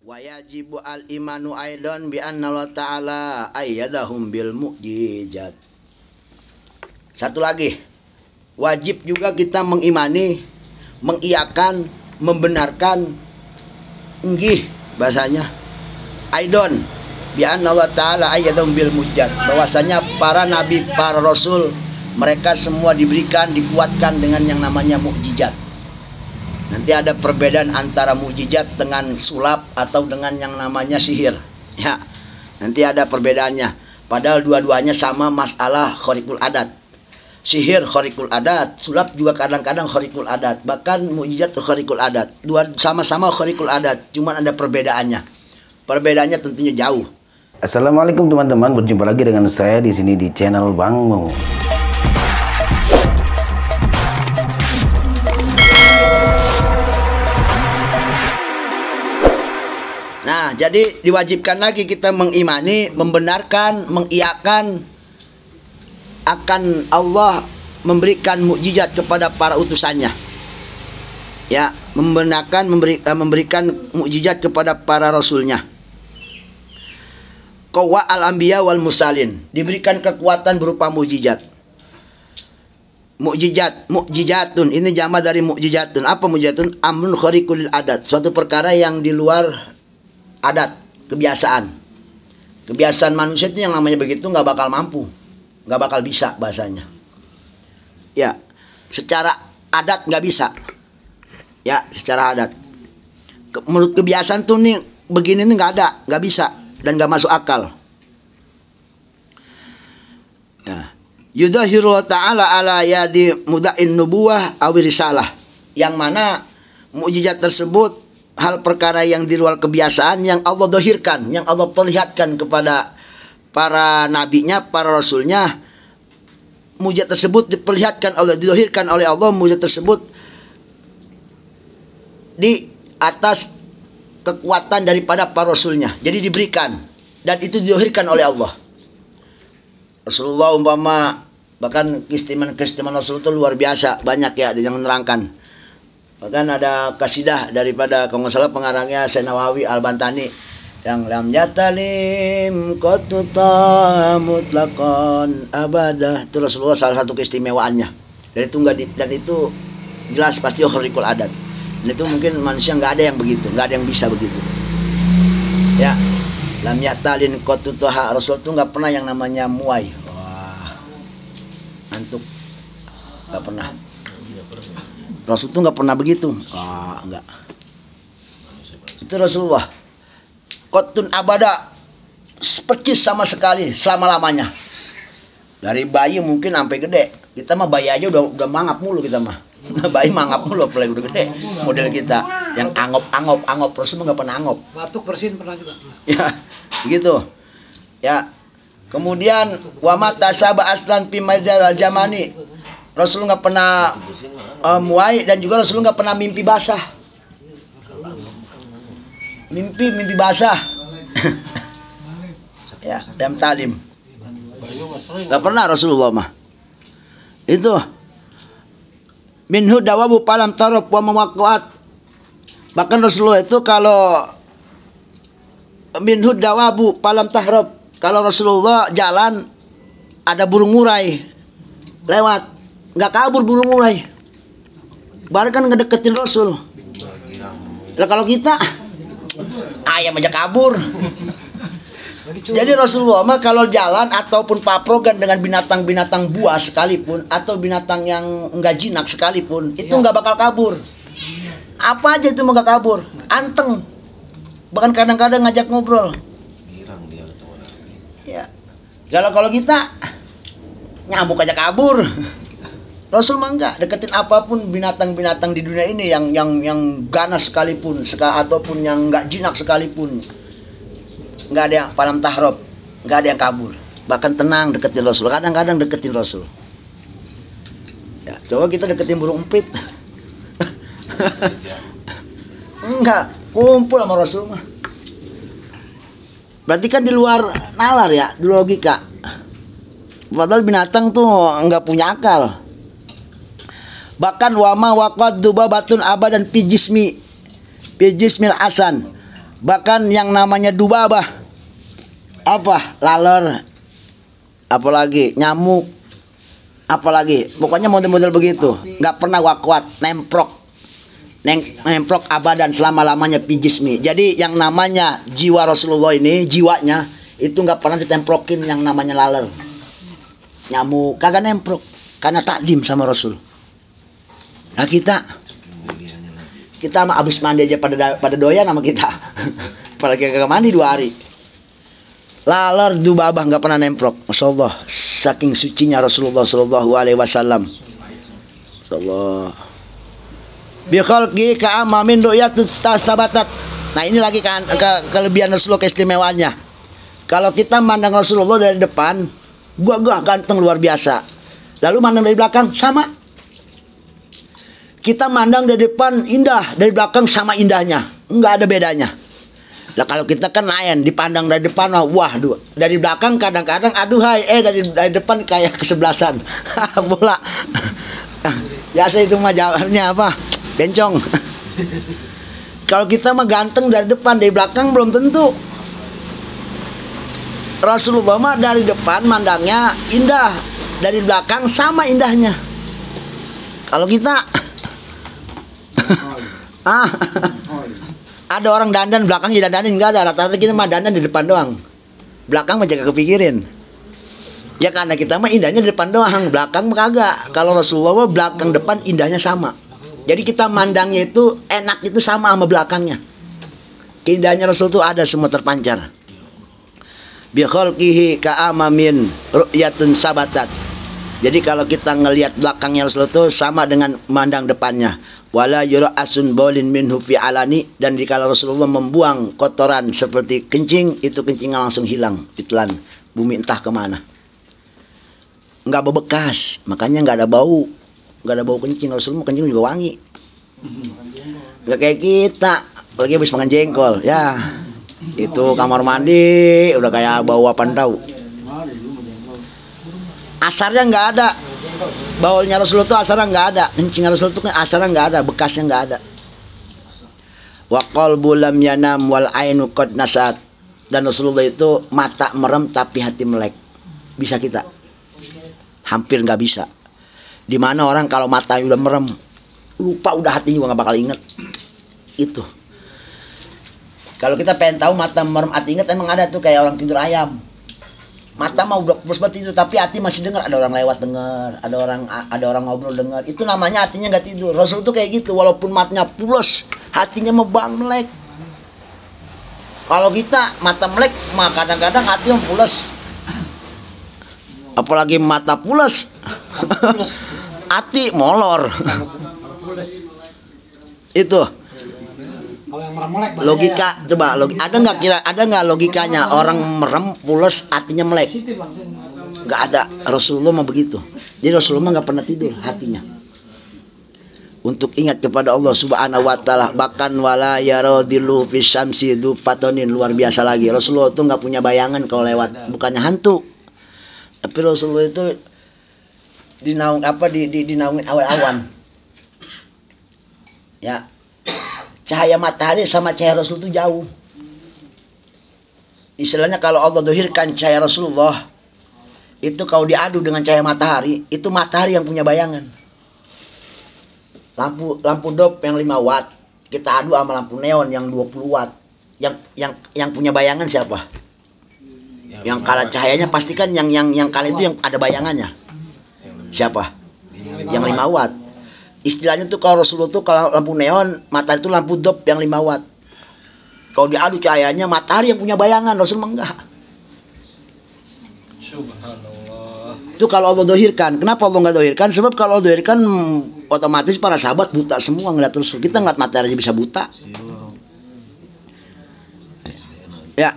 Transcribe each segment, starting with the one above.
Wa yajibu al imanu aidan bi anna Allah ta'ala ayyadahum bil mu'jizat. Satu lagi, wajib juga kita mengimani, mengiyakan, membenarkan nggih bahasanya aidon bi anna Allah ta'ala ayyadahum bil mu'jizat, bahwasanya para nabi, para rasul, mereka semua diberikan, dikuatkan dengan yang namanya mukjizat. Nanti ada perbedaan antara mukjizat dengan sulap atau dengan yang namanya sihir. Ya, nanti ada perbedaannya. Padahal dua-duanya sama masalah khariqul adat. Sihir khariqul adat, sulap juga kadang-kadang khariqul adat. Bahkan mukjizat khariqul adat. Dua sama-sama khariqul adat, cuman ada perbedaannya. Perbedaannya tentunya jauh. Assalamualaikum teman-teman, berjumpa lagi dengan saya di sini di channel Bang Mo. Nah, jadi diwajibkan lagi kita mengimani, membenarkan, mengiyakan akan Allah memberikan mukjizat kepada para utusannya. Ya, membenarkan, memberikan mukjizat kepada para rasulnya. Qawa al-anbiya wal mursalin, diberikan kekuatan berupa mukjizat. Mukjizatun, ini jama dari mukjizatun. Apa mukjizatun? Amrun khariqul adat, suatu perkara yang di luar adat, kebiasaan. Kebiasaan manusia itu yang namanya begitu nggak bakal mampu, nggak bakal bisa bahasanya. Ya, secara adat nggak bisa. Ya, secara adat. Menurut kebiasaan tuh nih begini nih nggak ada, nggak bisa dan nggak masuk akal. Ya. Yudhahiru ta'ala ala yadi muda'in nubuwah awi risalah, yang mana mukjizat tersebut hal perkara yang di luar kebiasaan yang Allah dohirkan, yang Allah perlihatkan kepada para nabinya, para rasulnya. Mukjizat tersebut diperlihatkan oleh, didohirkan oleh Allah. Mukjizat tersebut di atas kekuatan daripada para rasulnya, jadi diberikan dan itu didohirkan oleh Allah. Rasulullah umpama, bahkan keistimewaan Rasul itu luar biasa, banyak ya yang menerangkan. Bahkan ada kasidah daripada kalau nggak salah pengarangnya Senawawi Al-Bantani yang lam yatalim qatuta mutlaqan abadah. Itu Rasulullah salah satu keistimewaannya. Dan itu dan itu jelas pasti khariqul adat. Dan itu mungkin manusia nggak ada yang begitu, nggak ada yang bisa begitu. Ya, lam yatalin qatuta, Rasul itu nggak pernah yang namanya muai. Wah, antuk, nggak pernah. Rasul itu nggak pernah begitu. Enggak. Itu Rasulullah. Qotun abada, percis sama sekali selama-lamanya. Dari bayi mungkin sampai gede. Kita mah bayi aja udah mangap mulu kita mah. Bayi mangap mulu apalagi udah gede. Model kita yang angop. Rasul nggak pernah angop. Batuk bersin pernah juga. Ya, begitu. Ya. Kemudian wa mata saba aslan fi madzal zamani. Rasul nggak pernah muai dan juga Rasul nggak pernah mimpi basah. Mimpi basah. Ya, dalam talim. Nggak pernah Rasulullah mah. Itu. Minhu dawabu palam tarab wa mawaqat. Bahkan Rasulullah itu kalau minhu dawabu palam tahrab, kalau Rasulullah jalan ada burung murai lewat, nggak kabur burung murai. Baru kan ngedeketin Rasul. Nah, kalau kita ayam aja kabur. Jadi Rasulullah mah kalau jalan ataupun paprogan dengan binatang-binatang buas sekalipun atau binatang yang enggak jinak sekalipun, itu nggak bakal kabur. Apa aja itu nggak kabur, anteng. Bahkan kadang-kadang ngajak ngobrol. Ya. Kalau kita nyamuk aja kabur. Rasul mah enggak, deketin apapun binatang-binatang di dunia ini yang ganas sekalipun, ataupun yang enggak jinak sekalipun. Enggak ada yang palam tahrab, enggak ada yang kabur. Bahkan tenang deketin Rasul, kadang-kadang deketin Rasul. Ya, coba kita deketin burung empit. Enggak, kumpul sama Rasul mah. Berarti kan di luar nalar ya, di luar logika. Padahal binatang tuh enggak punya akal. Bahkan wama waqad dubabatun abadan fi jismil hasan. Bahkan yang namanya dubabah, apa, laler, apalagi nyamuk, apalagi pokoknya model-model begitu, nggak pernah kuat, nemprok abadan selama-lamanya pijismi. Jadi yang namanya jiwa Rasulullah ini, jiwanya itu nggak pernah ditemprokin yang namanya laler, nyamuk, kagak nemprok, karena takdim sama Rasul. Nah kita mah abis mandi aja pada doyan sama kita. Apalagi kagak mandi 2 hari. Laler dubabah nggak pernah nemprok. Masya Allah, saking sucinya Rasulullah Shallallahu Alaihi Wasallam. Allah. Bikhalqi ka'amamin ru'yatus tasabatat. Nah ini lagi kan kelebihan Rasulullah, keistimewaannya. Kalau kita mandang Rasulullah dari depan, gagah ganteng luar biasa. Lalu mandang dari belakang sama. Kita mandang dari depan indah, dari belakang sama indahnya, nggak ada bedanya. Nah kalau kita kan lain, dipandang dari depan, wah, dari belakang kadang-kadang aduhai, dari depan kayak kesebelasan. Bola. Biasa itu mah jawabannya apa? Bencong. Kalau kita mah ganteng dari depan, dari belakang belum tentu. Rasulullah mah dari depan mandangnya indah, dari belakang sama indahnya. Kalau kita ada orang dandan belakangnya dandanin, nggak ada. Rata-rata kita mah dandan di depan doang, belakang mah jaga kepikirin. Ya karena kita mah indahnya di depan doang, belakang mah kagak. Kalau Rasulullah mah belakang depan indahnya sama. Jadi kita mandangnya itu enak itu sama belakangnya. Keindahannya Rasul itu ada semua terpancar. Bi khalqihi ka'amamin ru'yatun sabatat. Jadi kalau kita ngelihat belakangnya Rasul itu sama dengan mandang depannya. Wala yura'asun bolin minhu fi alani. Dan dikala Rasulullah membuang kotoran seperti kencing, itu kencingnya langsung hilang, ditelan bumi entah kemana. Nggak bebekas, makanya nggak ada bau, nggak ada bau kencing. Rasulullah kencing juga wangi. Nggak kayak kita, apalagi habis makan jengkol, ya itu kamar mandi udah kayak bau apaan tahu. Asarnya nggak ada. Baulnya Rasulullah itu asarnya nggak ada, kencing Rasulullah itu asarnya nggak ada, bekasnya nggak ada. Wa qalbu lam yanam wal ainu qad nasat. Dan Rasulullah itu mata merem tapi hati melek. Bisa kita? Hampir nggak bisa. Dimana orang kalau matanya udah merem, lupa udah hatinya juga nggak bakal inget. Itu. Kalau kita pengen tahu mata merem hati inget, emang ada tuh kayak orang tidur ayam. Mata mah udah pulas banget tidur, tapi hati masih dengar, ada orang lewat dengar, ada orang ngobrol dengar. Itu namanya hatinya nggak tidur. Rasul tuh kayak gitu, walaupun matanya pulas, hatinya membang melek. Kalau kita mata melek, mah kadang-kadang hati pulas. Apalagi mata pulas, hati molor. Itu. Logika, coba ada nggak logikanya orang merem pulas hatinya melek? Nggak ada. Rasulullah mah begitu. Jadi Rasulullah nggak pernah tidur hatinya. Untuk ingat kepada Allah Subhanahu Wa Taala. Bahkan wala yaradilu fi syamsi du fatonin, luar biasa lagi. Rasulullah itu nggak punya bayangan kalau lewat, bukannya hantu. Tapi Rasulullah itu dinaungin awan-awan. Ya. Cahaya matahari sama cahaya Rasul itu jauh. Istilahnya kalau Allah dohirkan cahaya Rasulullah, itu kalau diadu dengan cahaya matahari, itu matahari yang punya bayangan. Lampu dop yang 5 watt, kita adu sama lampu neon yang 20 watt. Yang punya bayangan siapa? Yang kalah cahayanya pastikan yang kalah itu yang ada bayangannya. Siapa? Yang 5 watt. Istilahnya tuh kalau Rasulullah tuh kalau lampu neon, matahari itu lampu dop yang 5 watt. Kalau diadu cahayanya matahari yang punya bayangan, Rasul enggak. Subhanallah. Itu kalau Allah dohirkan. Kenapa Allah nggak dohirkan? Sebab kalau Allah dohirkan otomatis para sahabat buta semua ngeliat Rasul. Kita ngeliat matahari aja bisa buta. Ya.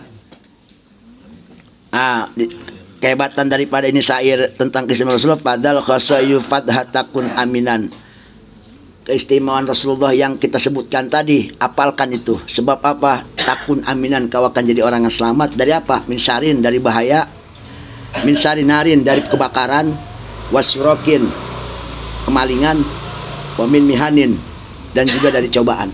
Kehebatan daripada ini syair tentang keistimewaan Rasulullah, padahal khasayu fadhatakun aminan. Keistimewaan Rasulullah yang kita sebutkan tadi, apalkan itu. Sebab apa? Takun aminan, kau akan jadi orang yang selamat. Dari apa? Min syarin, dari bahaya. Min syarinarin, dari kebakaran. Wasyurokin, kemalingan. Wa min mihanin, dan juga dari cobaan.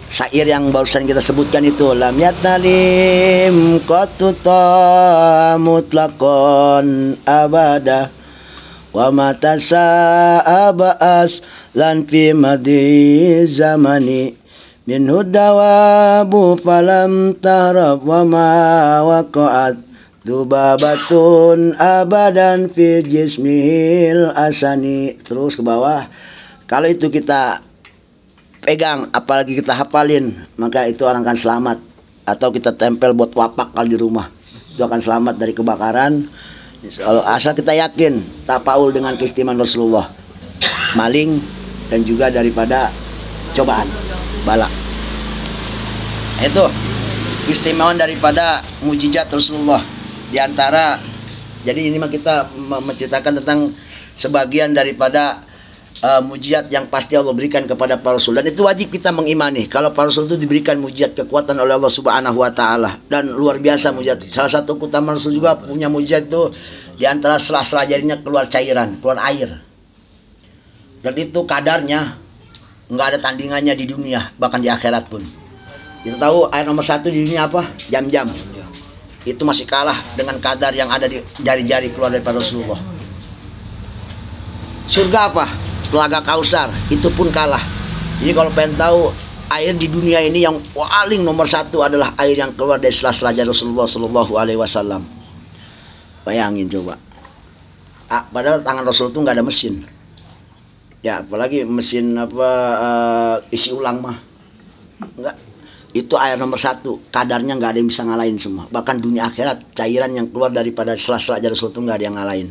syair yang barusan kita sebutkan itu, lam yatalim qatuta mutlaqan abada wa mata sa'abas lan fi madi zamani min hudawabu falam tarab wa ma waqa'at dubabatun abadan fi jismil asani. Terus ke bawah. Kalau itu kita pegang, apalagi kita hafalin, maka itu orang akan selamat. Atau kita tempel buat wapak kalau di rumah, itu akan selamat dari kebakaran. Asal kita yakin tapaul dengan keistimewaan Rasulullah, maling, dan juga daripada cobaan bala. Itu keistimewaan daripada mujizat Rasulullah. Di antara, jadi ini mah kita menceritakan tentang sebagian daripada mujizat yang pasti Allah berikan kepada para rasul, dan itu wajib kita mengimani kalau para rasul itu diberikan mujizat kekuatan oleh Allah Subhanahu wa taala, dan luar biasa mujizat. Salah satu keutamaan rasul juga punya mujizat itu di antara sela-sela jarinya keluar cairan, keluar air. Dan itu kadarnya nggak ada tandingannya di dunia, bahkan di akhirat pun. Kita tahu air nomor 1 di dunia apa? Jam-jam. Itu masih kalah dengan kadar yang ada di jari-jari keluar daripada Rasulullah. Surga apa? Telaga Kausar, itu pun kalah. Jadi kalau pengen tahu air di dunia ini yang paling nomor 1 adalah air yang keluar dari sela-sela jari Rasulullah Shallallahu Alaihi Wasallam. Bayangin coba. Padahal tangan Rasul itu nggak ada mesin. Ya, apalagi mesin isi ulang mah. Enggak. Itu air nomor 1. Kadarnya nggak ada yang bisa ngalahin semua. Bahkan dunia akhirat, cairan yang keluar daripada sela-sela jari Rasul itu nggak ada yang ngalahin.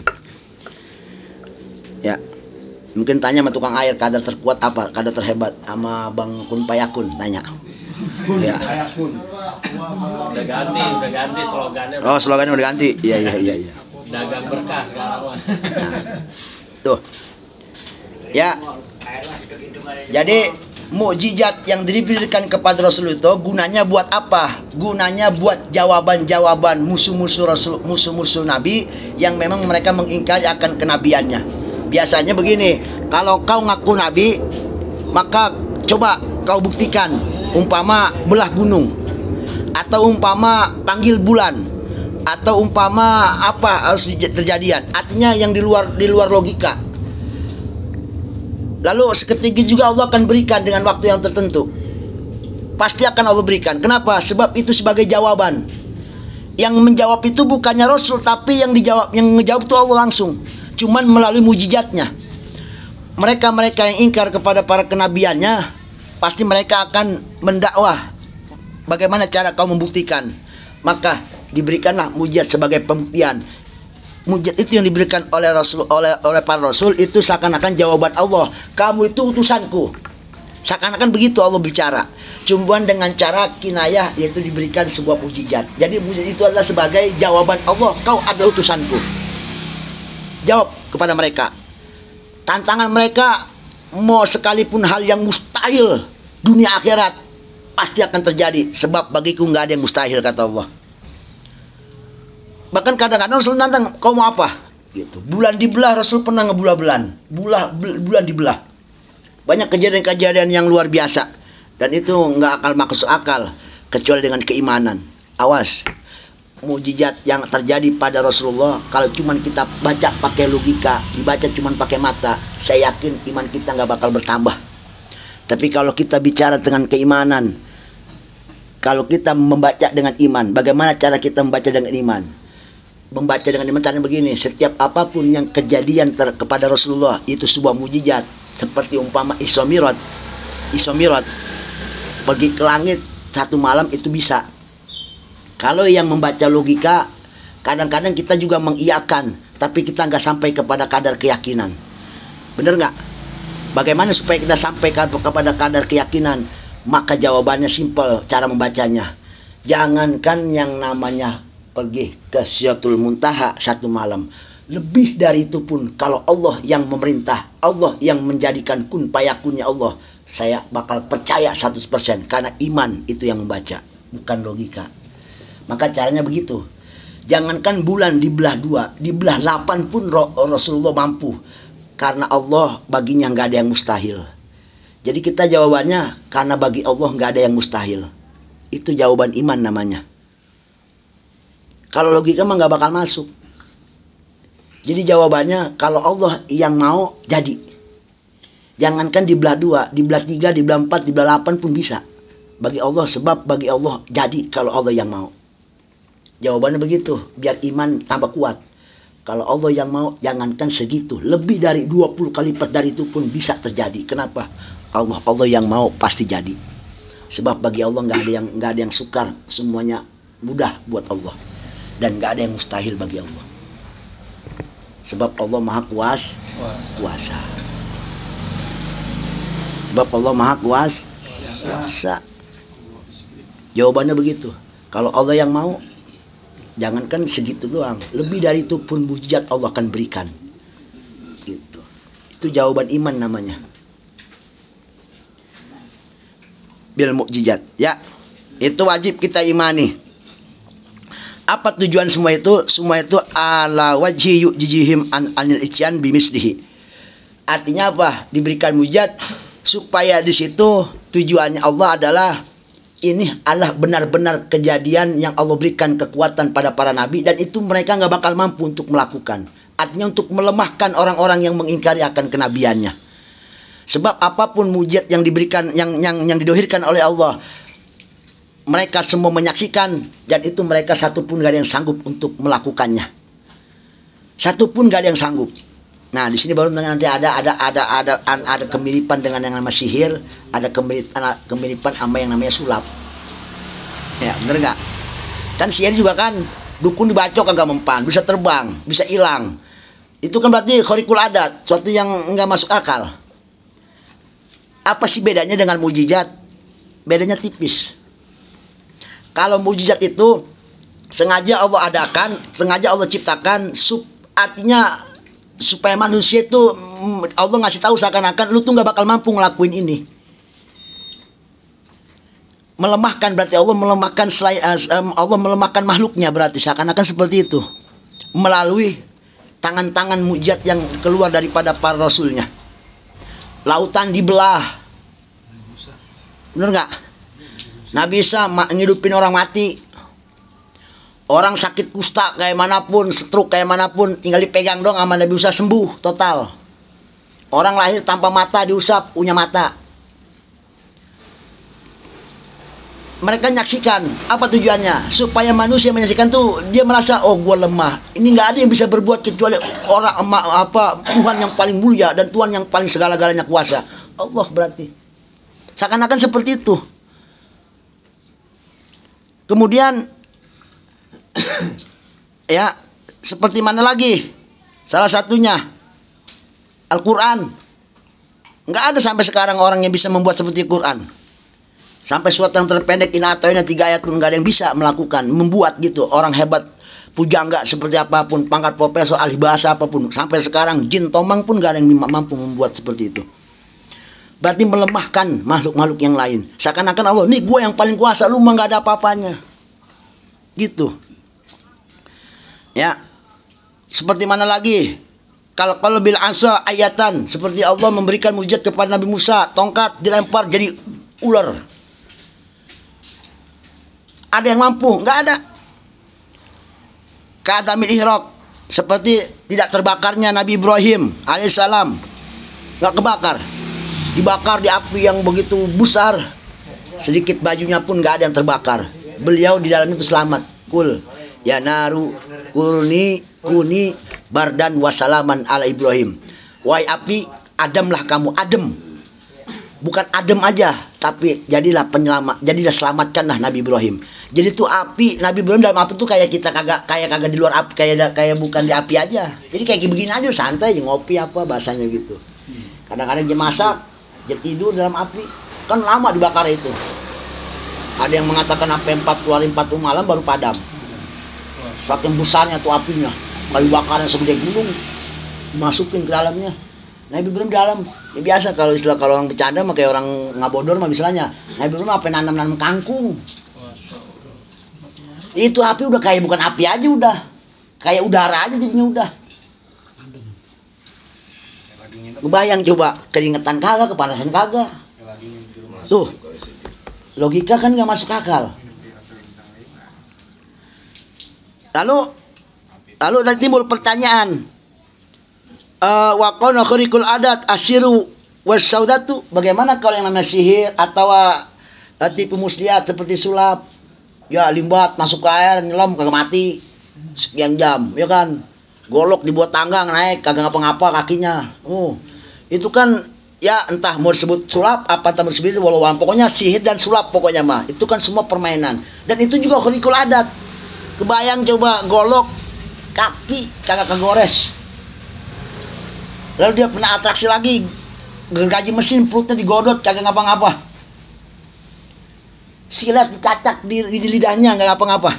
Ya. Mungkin tanya sama tukang air, kadar terkuat apa, kadar terhebat, sama Bang Kun Payakun tanya. Ya. Udah ganti slogannya. Oh, slogannya udah ganti. Iya. Dagang berkah sekarang. Tuh. Ya. Jadi mukjizat yang diberikan kepada Rasul itu gunanya buat apa? Gunanya buat jawaban-jawaban musuh-musuh Nabi yang memang mereka mengingkari akan kenabiannya. Biasanya begini, kalau kau ngaku nabi, maka coba kau buktikan, umpama belah gunung, atau umpama panggil bulan, atau umpama apa harus terjadian. Artinya yang di luar logika. Lalu seketika juga Allah akan berikan dengan waktu yang tertentu. Pasti akan Allah berikan. Kenapa? Sebab itu sebagai jawaban. Yang menjawab itu bukannya Rasul, tapi yang ngejawab itu Allah langsung. Cuman melalui mujizatnya. Mereka-mereka yang ingkar kepada para kenabiannya, pasti mereka akan mendakwah. Bagaimana cara kau membuktikan? Maka diberikanlah mujizat sebagai pembuktian. Mujizat itu yang diberikan oleh Rasul, oleh para Rasul itu seakan-akan jawaban Allah. Kamu itu utusanku. Seakan-akan begitu Allah bicara. Cuman dengan cara kinayah, yaitu diberikan sebuah mujizat. Jadi mujizat itu adalah sebagai jawaban Allah. Kau adalah utusanku. Jawab kepada mereka. Tantangan mereka, mau sekalipun hal yang mustahil dunia akhirat pasti akan terjadi. Sebab bagiku nggak ada yang mustahil, kata Allah. Bahkan kadang-kadang Rasul nantang, kau mau apa? Gitu. Bulan dibelah, Rasul pernah ngebelah bulan dibelah. Banyak kejadian-kejadian yang luar biasa. Dan itu nggak akan masuk akal kecuali dengan keimanan. Awas. Mujizat yang terjadi pada Rasulullah, kalau cuman kita baca pakai logika, dibaca cuman pakai mata, saya yakin iman kita nggak bakal bertambah. Tapi kalau kita bicara dengan keimanan, kalau kita membaca dengan iman, bagaimana cara kita membaca dengan iman? Membaca dengan iman caranya begini, setiap apapun yang kejadian kepada Rasulullah itu sebuah mujizat. Seperti umpama Isra Mi'raj, pergi ke langit 1 malam itu bisa. Kalau yang membaca logika, kadang-kadang kita juga mengiyakan, tapi kita nggak sampai kepada kadar keyakinan. Bener nggak? Bagaimana supaya kita sampai kepada kadar keyakinan? Maka jawabannya simpel, cara membacanya. Jangankan yang namanya pergi ke Sidratul Muntaha 1 malam. Lebih dari itu pun, kalau Allah yang memerintah, Allah yang menjadikan kun payakunnya Allah, saya bakal percaya 100%, karena iman itu yang membaca, bukan logika. Maka caranya begitu. Jangankan bulan dibelah 2, dibelah 8 pun Rasulullah mampu. Karena Allah baginya nggak ada yang mustahil. Jadi kita jawabannya karena bagi Allah nggak ada yang mustahil. Itu jawaban iman namanya. Kalau logika mah nggak bakal masuk. Jadi jawabannya kalau Allah yang mau jadi. Jangankan di belah 2, di belah 3, di belah 4, di belah 8 pun bisa. Bagi Allah, sebab bagi Allah jadi kalau Allah yang mau. Jawabannya begitu, biar iman tambah kuat. Kalau Allah yang mau, jangankan segitu, lebih dari 20 kali lipat dari itu pun bisa terjadi. Kenapa? Allah yang mau pasti jadi. Sebab bagi Allah nggak ada yang sukar, semuanya mudah buat Allah. Dan nggak ada yang mustahil bagi Allah. Sebab Allah Maha Kuasa. Sebab Allah Maha Kuasa. Jawabannya begitu. Kalau Allah yang mau, jangankan segitu doang, lebih dari itu pun mujizat Allah akan berikan. Gitu. Itu jawaban iman namanya. Bil mukjizat, ya. Itu wajib kita imani. Apa tujuan semua itu? Semua itu ala wajhi yujihim anil isyan bimislihi. Artinya apa? Diberikan mujizat supaya di situ tujuannya Allah adalah ini adalah benar-benar kejadian yang Allah berikan kekuatan pada para nabi, dan itu mereka nggak bakal mampu untuk melakukan. Artinya untuk melemahkan orang-orang yang mengingkari akan kenabiannya. Sebab apapun mujizat yang diberikan, yang didohirkan oleh Allah, mereka semua menyaksikan, dan itu mereka satu pun gak ada yang sanggup untuk melakukannya. Satu pun gak ada yang sanggup. Nah, di sini baru nanti ada kemiripan dengan yang namanya sihir, ada kemiripan sama yang namanya sulap. Ya, bener nggak? Kan sihir juga kan, dukun dibacok kagak mempan, bisa terbang, bisa hilang. Itu kan berarti khariqul adat, suatu yang nggak masuk akal. Apa sih bedanya dengan mujizat? Bedanya tipis. Kalau mujizat itu sengaja Allah adakan, sengaja Allah ciptakan, artinya supaya manusia itu Allah ngasih tahu seakan-akan lu tuh nggak bakal mampu ngelakuin ini. Melemahkan berarti Allah melemahkan Allah melemahkan makhluknya, berarti seakan-akan seperti itu melalui tangan-tangan mujizat yang keluar daripada para rasulnya. Lautan dibelah, bener nggak? Nabi Isa ngidupin orang mati. Orang sakit kusta kayak manapun, stroke kayak manapun, tinggal dipegang dong sama Nabi Isa sembuh total. Orang lahir tanpa mata diusap, punya mata. Mereka menyaksikan, apa tujuannya? Supaya manusia menyaksikan tuh dia merasa, oh gue lemah. Ini nggak ada yang bisa berbuat kecuali orang Tuhan yang paling mulia dan Tuhan yang paling segala-galanya kuasa. Allah berarti. Seakan-akan seperti itu. Kemudian ya, seperti mana lagi? Salah satunya Al-Quran. Nggak ada sampai sekarang orang yang bisa membuat seperti Quran. Sampai surat yang terpendek ini atau ini 3 ayat pun nggak ada yang bisa melakukan, membuat gitu. Orang hebat, pujangga seperti apapun, pangkat profesor, ahli bahasa apapun, sampai sekarang jin tomang pun nggak ada yang mampu membuat seperti itu. Berarti melemahkan makhluk-makhluk yang lain. Seakan-akan Allah, nih gue yang paling kuasa, lu mah nggak ada apa-apanya. Gitu. Ya. Seperti mana lagi? Kalau bil asa ayatan, seperti Allah memberikan mujizat kepada Nabi Musa, tongkat dilempar jadi ular. Ada yang mampu? Nggak ada. Ka'adamil ihraq, seperti tidak terbakarnya Nabi Ibrahim alaihissalam. Nggak kebakar. Dibakar di api yang begitu besar, sedikit bajunya pun nggak ada yang terbakar. Beliau di dalam itu selamat. Kul ya naru kuni bardan wasalaman ala Ibrahim. Wahai api, ademlah kamu, adem. Bukan adem aja, tapi jadilah penyelamat, jadilah selamatkanlah Nabi Ibrahim. Jadi tuh api, Nabi Ibrahim dalam api tuh kayak kita kagak di luar api, kayak bukan di api aja. Jadi kayak begini aja santai, ngopi apa bahasanya gitu. Kadang-kadang dia masak, dia tidur dalam api, kan lama dibakar itu. Ada yang mengatakan sampai 40 hari 40 malam baru padam. Saking besarnya tuh apinya, kayu bakarnya segede gunung, dimasukin ke dalamnya. Nabi Ibrahim dalam. Ya biasa kalau istilah kalau orang bercanda mah kayak orang ngabodor mah misalnya. Nabi Ibrahim apa nanam kangkung. Itu api udah kayak bukan api aja udah. Kayak udara aja jadinya udah. Kebayang coba, keringetan kagak, kepanasan kagak. Tuh, logika kan nggak masuk akal. Lalu nanti timbul pertanyaan. Wakona khurikul adat asyiru wasaudatu. Bagaimana kalau yang namanya sihir atau tipu muslihat seperti sulap? Ya limbat masuk ke air nyelam kagak mati sekian jam, ya kan? Golok dibuat tangga naik kagak ngapa-ngapa kakinya. Itu kan ya entah mau disebut sulap apa entah mau disebut walau pokoknya sihir dan sulap pokoknya mah. Itu kan semua permainan. Dan itu juga khurikul adat. Kebayang coba golok kaki kagak kegores. Lalu dia pernah atraksi lagi gergaji mesin perutnya digodot kagak ngapa-ngapa. Silat dicacak di lidahnya nggak ngapa-ngapa.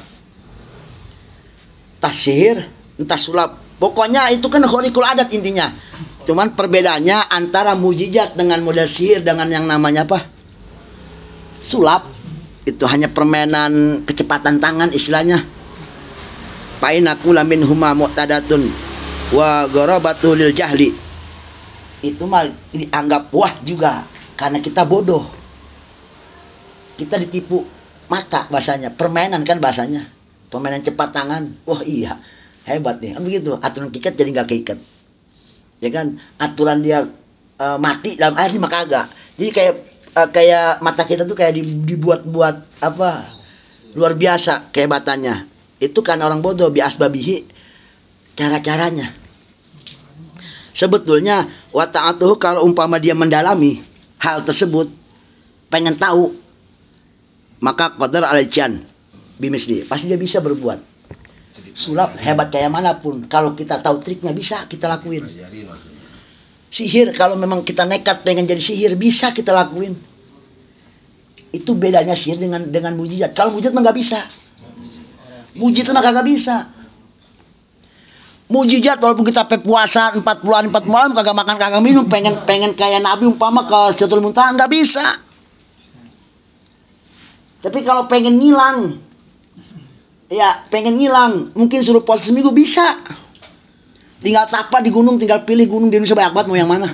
Entah sihir, entah sulap. Pokoknya itu kan khurikul adat intinya. Cuman perbedaannya antara mujizat dengan model sihir dengan yang namanya apa? Sulap. Itu hanya permainan kecepatan tangan istilahnya. Painakula min huma mu'tadatun wa gharabatu lil jahli. Itu mah dianggap wah juga karena kita bodoh. Kita ditipu mata bahasanya, permainan kan bahasanya, permainan cepat tangan. Wah iya, hebat nih, kan begitu. Aturan keikat jadi nggak keikat, ya kan? Aturan dia mati dalam air ini mah kagak. Jadi kayak mata kita tuh kayak dibuat-buat apa luar biasa kehebatannya. Itu kan orang bodoh biasbabihi cara-caranya. Sebetulnya wa ta'atuhu kalau umpama dia mendalami hal tersebut, pengen tahu, maka qadar al-jan bimisli, pasti dia bisa berbuat. Sulap hebat kayak manapun, kalau kita tahu triknya bisa kita lakuin. Sihir kalau memang kita nekat pengen jadi sihir bisa kita lakuin. Itu bedanya sihir dengan mujizat. Kalau mujizat mah nggak bisa. Mujizat mah kagak bisa. Mujizat walaupun kita puasa 40 hari 4 malam kagak makan kagak minum pengen kayak Nabi umpama ke Sidratul Muntaha nggak bisa. Tapi kalau pengen ngilang, ya pengen ngilang, mungkin suruh puasa seminggu bisa. Tinggal tapa di gunung, tinggal pilih gunung di Indonesia banyak banget mau yang mana.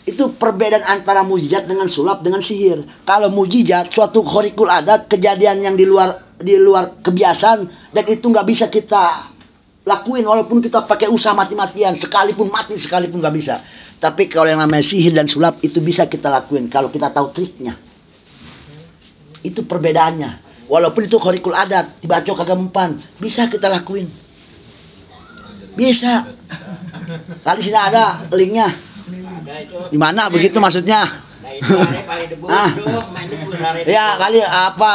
Itu perbedaan antara mujizat dengan sulap dengan sihir. Kalau mujizat suatu khurikul adat, kejadian yang di luar kebiasaan dan itu nggak bisa kita lakuin walaupun kita pakai usaha mati-matian, sekalipun mati sekalipun nggak bisa. Tapi kalau yang namanya sihir dan sulap itu bisa kita lakuin kalau kita tahu triknya. Itu perbedaannya. Walaupun itu khurikul adat, dibacok kagak mempan, bisa kita lakuin. Bisa. Kali sini ada linknya. Di mana begitu maksudnya? Ya kali apa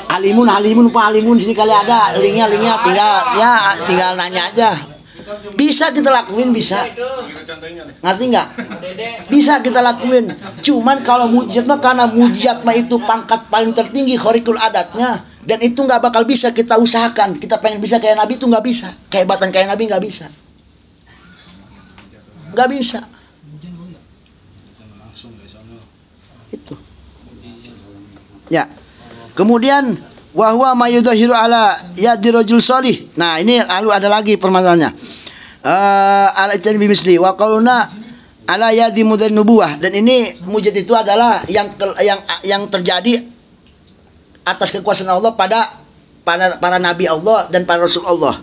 Halimun Pak Halimun sini kali ada linknya tinggal nanya aja. Bisa kita lakuin, bisa. Ngerti nggak? Bisa kita lakuin. Cuman kalau mujizat mah karena mujizat mah itu pangkat paling tertinggi khurikul adatnya dan itu nggak bakal bisa kita usahakan. Kita pengen bisa kayak Nabi itu nggak bisa. Kehebatan kayak Nabi nggak bisa. Nggak bisa. Itu. Ya. Kemudian wahwa mayudhahiru ala yadi rajul sholih. Nah, ini lalu ada lagi permasalahannya. Ala itani bimisli wa qauluna ala yadi mudan nubuwah. Dan ini mujizat itu adalah yang terjadi atas kekuasaan Allah pada para nabi Allah dan para rasul Allah.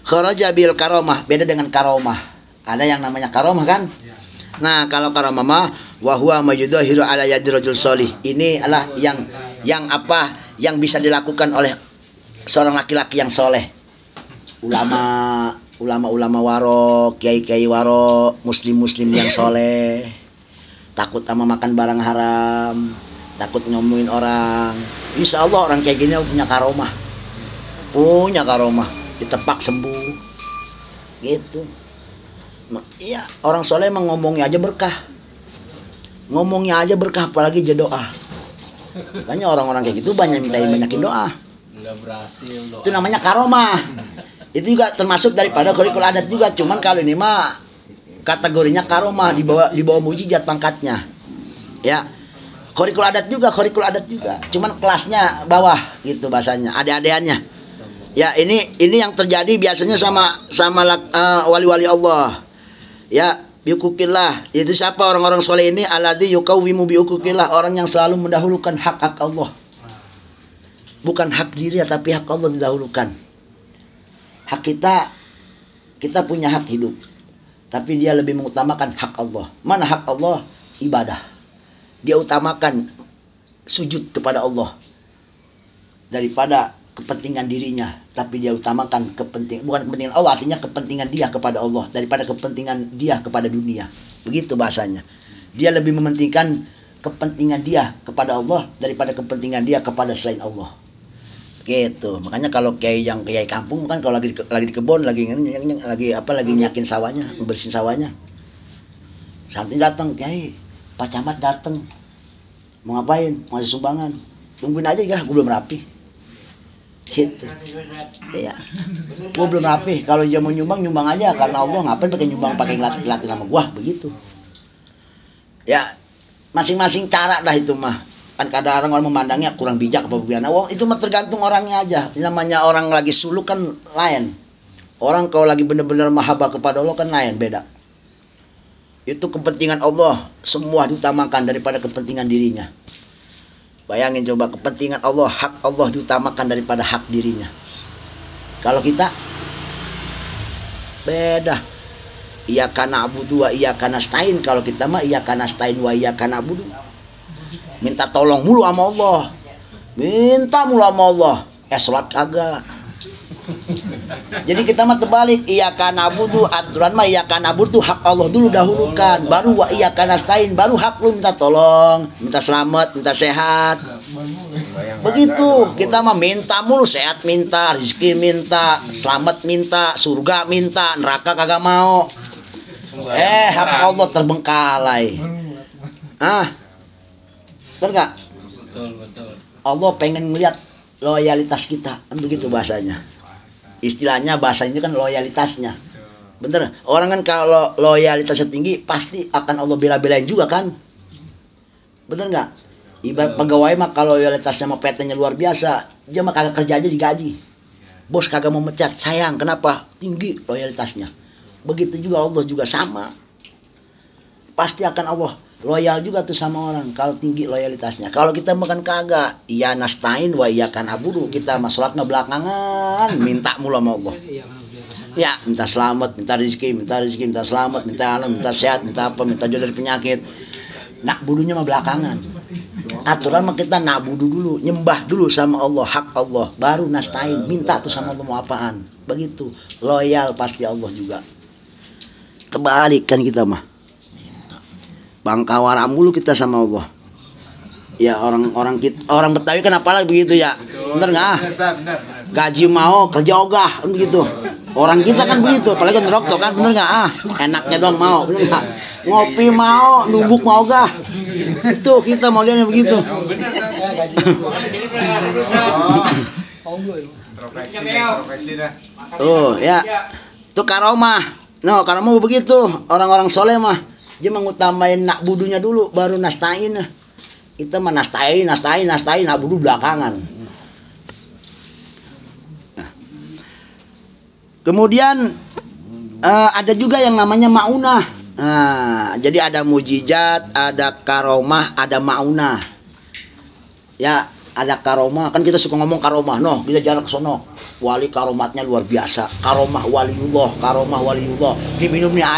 Kharaja bil karamah, beda dengan karamah. Ada yang namanya karamah kan? Nah, kalau karamah mah wa huwa mayudhahiru ala yadi rajul sholih. Ini adalah yang bisa dilakukan oleh seorang laki-laki yang soleh. Ulama waro, kiai waro, muslim yang soleh, takut sama makan barang haram, takut ngomongin orang. Insya Allah orang kayak gini punya karomah, ditepak sembuh, gitu. Iya, orang soleh emang ngomongnya aja berkah, apalagi jadi doa. Makanya orang-orang kayak gitu banyakin doa. Nggak berhasil doa. Itu namanya karomah. Itu juga termasuk daripada khurikul adat juga. Cuman kalau ini mah kategorinya karomah, di bawah mujizat pangkatnya. Ya. Khurikul adat juga. Cuman kelasnya bawah gitu bahasanya. Ada-adanya. Ya, ini yang terjadi biasanya sama wali-wali Allah. Ya, biukukillah. Itu siapa orang-orang soleh ini? Alladzi yuqawwimu biukukillah, orang yang selalu mendahulukan hak-hak Allah. Bukan hak diri tapi hak Allah didahulukan. Hak kita punya hak hidup. Tapi dia lebih mengutamakan hak Allah. Mana hak Allah? Ibadah. Dia utamakan sujud kepada Allah daripada kepentingan dirinya, tapi dia utamakan bukan kepentingan Allah, artinya kepentingan dia kepada Allah daripada kepentingan dia kepada dunia. Begitu bahasanya. Dia lebih mementingkan kepentingan dia kepada Allah daripada kepentingan dia kepada selain Allah. Gitu. Makanya kalau kiai kampung kan kalau lagi di kebun lagi nyakin sawahnya, bersihin sawahnya. Santri datang, kiai, Pak Camat datang. Mau ngapain? Mau ngasih sumbangan. Tungguin aja ya, gue belum rapi. Gitu. Iya. Gue belum rapi. Kalau dia mau nyumbang aja karena Allah, ngapain pakai nyumbang pakai ngelatih sama gua, begitu. Ya, masing-masing cara dah itu mah. Kan kadang orang memandangnya kurang bijak apa bagaimana. Itu mah tergantung orangnya aja. Namanya orang lagi suluk kan lain. Orang kalau lagi benar-benar mahabbah kepada Allah kan lain, beda. Itu kepentingan Allah semua diutamakan daripada kepentingan dirinya. Bayangin coba, kepentingan Allah, hak Allah diutamakan daripada hak dirinya. Kalau kita beda. Iyyaka na'budu wa iyyaka nasta'in. Kalau kita mah iyyaka nasta'in wa iyyaka na'budu. Minta tolong mulu sama Allah. Minta mulu sama Allah. Sholat kagak. Jadi kita mah terbalik. Iyyaka na'budu, aturan mah iyyaka na'budu hak Allah dulu dahulukan, baru wa iyyaka nasta'in, baru hak lu minta tolong, minta selamat, minta sehat. Begitu. Kita mah minta mulu, sehat minta, rezeki minta, selamat minta, surga minta, neraka kagak mau. Hak Allah terbengkalai. Betul nggak? Betul. Allah pengen melihat loyalitas kita, kan begitu bahasanya. Istilahnya bahasanya kan loyalitasnya. Bener. Orang kan kalau loyalitasnya tinggi pasti akan Allah bela-belain juga kan. Bener nggak? Ibarat pegawai mah kalau loyalitasnya sama PT-nya luar biasa, dia mah kagak kerja aja digaji. Bos kagak mau mecat, sayang. Kenapa? Tinggi loyalitasnya. Begitu juga Allah juga sama. Pasti akan Allah loyal juga tuh sama orang kalau tinggi loyalitasnya. Kalau kita makan kagak, iya nastain wa iya kan abudu, kita sholatnya belakangan, minta mulu sama Allah. Ya, minta selamat, minta rezeki, minta selamat, minta alam, minta sehat, minta apa, minta jauh dari penyakit. Nak budunya mah belakangan. Aturan mah kita nak budu dulu, nyembah dulu sama Allah, hak Allah, baru nastain, minta tuh sama Allah mau apaan. Begitu, loyal pasti Allah juga. Terbalik kan kita mah. Bangkawara mulu kita sama Allah. Ya orang Betawi kan apalagi begitu ya. Bener nggak? Gaji mau kerja ogah kan begitu. Orang kita kan begitu, apalagi ngerokok kan, bener nggak? Enaknya dong mau, bener nggak? Ngopi mau, nubuk mau ogah. Itu kita mau lihatnya begitu. Tuh ya, tuh karomah. No, karomah begitu. Orang-orang soleh mah dia mengutamain nak budunya dulu, baru nastain. Kita mah nastain, nak budu belakangan. Nah. Kemudian ada juga yang namanya maunah. Nah, jadi ada mujizat, ada karomah, ada maunah. Ya, ada karomah. Kan kita suka ngomong karomah. No, kita jalan ke sono. Wali karomatnya luar biasa. Karomah waliullah. Diminum nih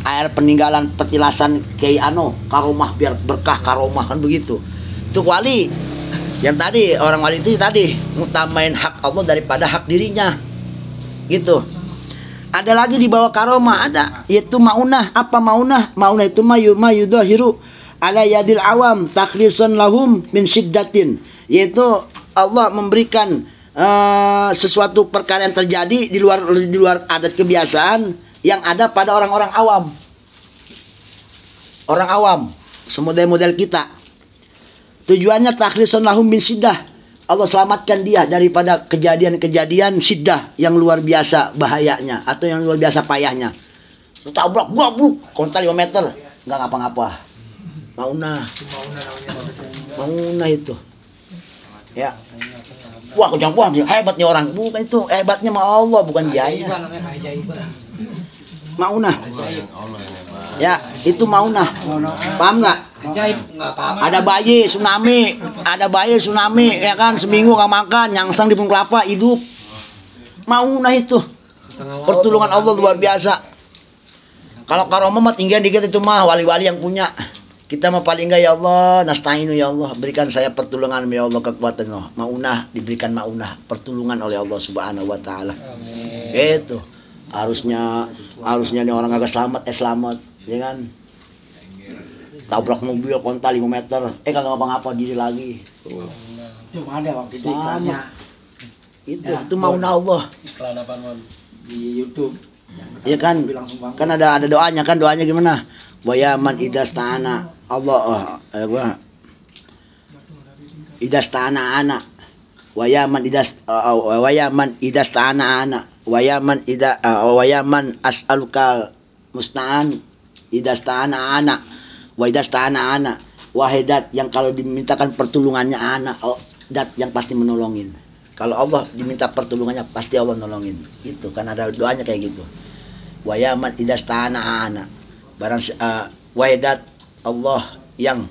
air peninggalan petilasan Kiai Ano. Karomah biar berkah, karomah kan begitu. Itu wali. Yang tadi orang wali itu tadi ngutamain hak Allah daripada hak dirinya. Gitu. Ada lagi di bawah karomah ada, yaitu maunah. Apa maunah? Maunah itu mayudhahiru ala yadil awam takhlisan lahum min syiddatin. Yaitu Allah memberikan sesuatu perkara yang terjadi di luar adat kebiasaan yang ada pada orang-orang awam. Orang awam, semodel-model kita. Tujuannya takhlisan lahum min syiddah. Allah selamatkan dia daripada kejadian-kejadian syiddah yang luar biasa bahayanya atau yang luar biasa payahnya. Tabrak, kontal 5 meter, enggak ngapa-ngapa. Maunah itu. Ya. Wah, hebatnya orang. Bukan itu, hebatnya mah Allah, bukan dianya. Maunah. Ya, itu maunah. Paham nggak? Ajaib, nggak apa-apa. Ada bayi tsunami, ya kan, seminggu nggak makan, nyangsang di pohon kelapa, hidup. Maunah itu. Pertolongan Allah luar biasa. Kalau karomah mah tinggal dikit itu mah wali-wali yang punya. Kita mah paling enggak ya Allah, nasta'inu ya Allah, berikan saya pertolongan ya Allah, kekuatan Allah. Maunah, diberikan maunah, pertolongan oleh Allah Subhanahu wa taala. Itu. Harusnya nih orang agak selamat, ya kan? Tabrak mobil kontal 5 meter, kagak ngapa-ngapa diri lagi. Cuma ada waktu itu iklannya. Itu maunah Allah. Iklan apa Di YouTube. Ya kan? Kan ada doanya kan, doanya gimana? Wa ya man idasta'ana Allah idasta'ana ana wa ya man idasta'ana ana wa ya man as'alukal musta'an idasta'ana ana wa idasta'ana ana wahidat yang kalau dimintakan pertolongannya ana dat yang pasti menolongin. Kalau Allah diminta pertolongannya pasti Allah nolongin. Itu kan ada doanya kayak gitu. Wa ya man idasta'ana ana barang wahidat Allah yang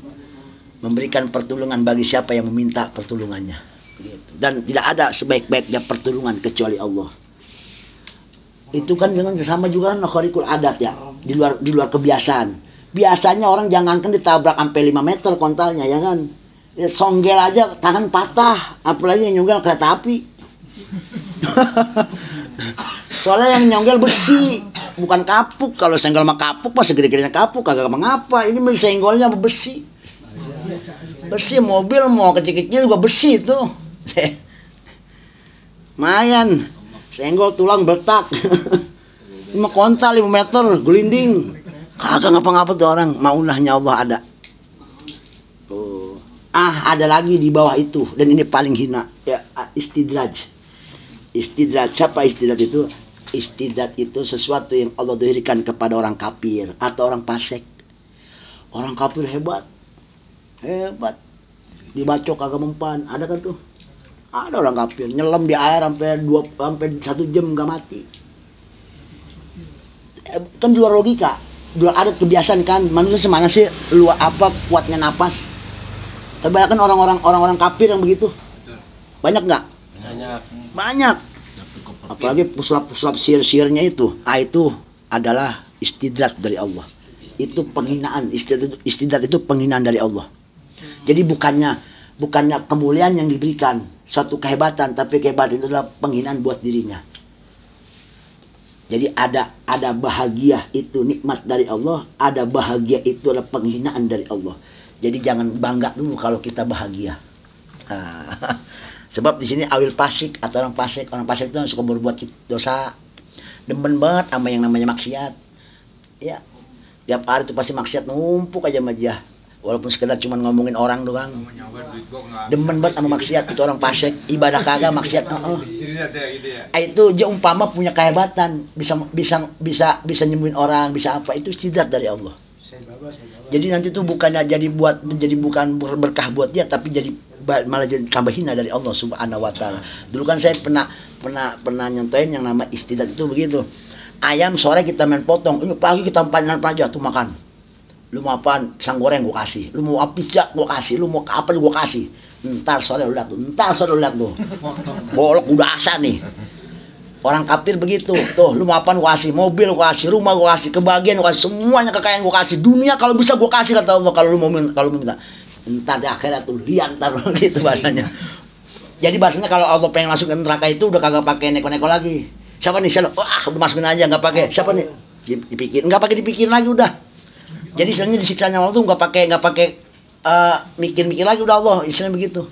memberikan pertolongan bagi siapa yang meminta pertolongannya gitu. Dan tidak ada sebaik-baiknya pertolongan kecuali Allah. Itu kan jangan sama juga khariqul adat ya, di luar kebiasaan. Biasanya orang jangankan ditabrak sampai 5 meter kontalnya ya kan. Ya, songgel aja tangan patah, apalagi yang nyonggel kereta api. Soalnya yang nyonggel besi, bukan kapuk. Kalau senggol sama kapuk mah segede-gedenya kapuk, kagak mengapa. Ini senggolnya besi. Besi, mobil mau kecil-kecil juga besi itu. Mayan, senggol tulang betak. Ini mah kontal 5 meter, gelinding. Kagak ngapa-ngapa tuh orang, maunahnya Allah ada. Ada lagi di bawah itu, dan ini paling hina, ya istidraj. Istidraj, siapa istidraj itu? Istidraj itu sesuatu yang Allah berikan kepada orang kafir atau orang fasik. Orang kafir hebat, dibacok kagak mempan, ada kan tuh? Ada orang kafir nyelam di air sampai 1 jam nggak mati. Kan di luar logika, di luar adat kebiasaan kan. Manusia semana sih luar apa kuatnya napas? Kebanyakan orang-orang kafir yang begitu. Banyak nggak? Banyak. Apalagi puslap sihir-sihirnya itu. Itu adalah istidrat dari Allah. Itu penghinaan. Istidrat itu penghinaan dari Allah. Jadi bukannya kemuliaan yang diberikan, suatu kehebatan, tapi kehebatan itu adalah penghinaan buat dirinya. Jadi ada bahagia itu nikmat dari Allah, ada bahagia itu adalah penghinaan dari Allah. Jadi jangan bangga dulu kalau kita bahagia. Sebab di sini awil fasik atau orang fasik itu suka berbuat dosa, demen banget sama yang namanya maksiat. Ya, tiap hari itu pasti maksiat numpuk aja sama dia. Walaupun sekedar cuma ngomongin orang doang. Demen banget sama maksiat, itu orang fasik, ibadah kagak maksiat. Itu dia umpama punya kehebatan, bisa nyembuhin orang, bisa apa, itu istidrat dari Allah. Jadi nanti tuh bukannya menjadi bukan berkah buat dia, tapi malah jadi tambah hina dari Allah Subhanahu wa taala. Dulu kan saya pernah nyontohin yang nama istidrat itu begitu. Ayam sore kita main potong, ini pagi kita panen aja tuh makan. Lu mau apaan? Pisang goreng gua kasih. Lu mau pizza gua kasih. Lu mau apa gua kasih. Ntar sore lu lihat tuh. Bolok udah asa nih. Orang kafir begitu. Tuh, lu mau apaan gua kasih. Mobil gua kasih, rumah gua kasih, kebahagiaan gua kasih, semuanya kekayaan gua kasih. Dunia kalau bisa gua kasih kata Allah kalau lu mau minta. Entar di akhirat tuh lihat entar gitu bahasanya. Jadi bahasanya kalau Allah pengen masuk ke neraka itu udah kagak pakai neko-neko lagi. Siapa nih? Wah, udah masukin aja enggak pakai. Siapa nih? Enggak pakai dipikirin lagi udah. Jadi istilahnya disiksanya Allah tuh enggak pakai mikir-mikir lagi udah Allah, istilahnya begitu.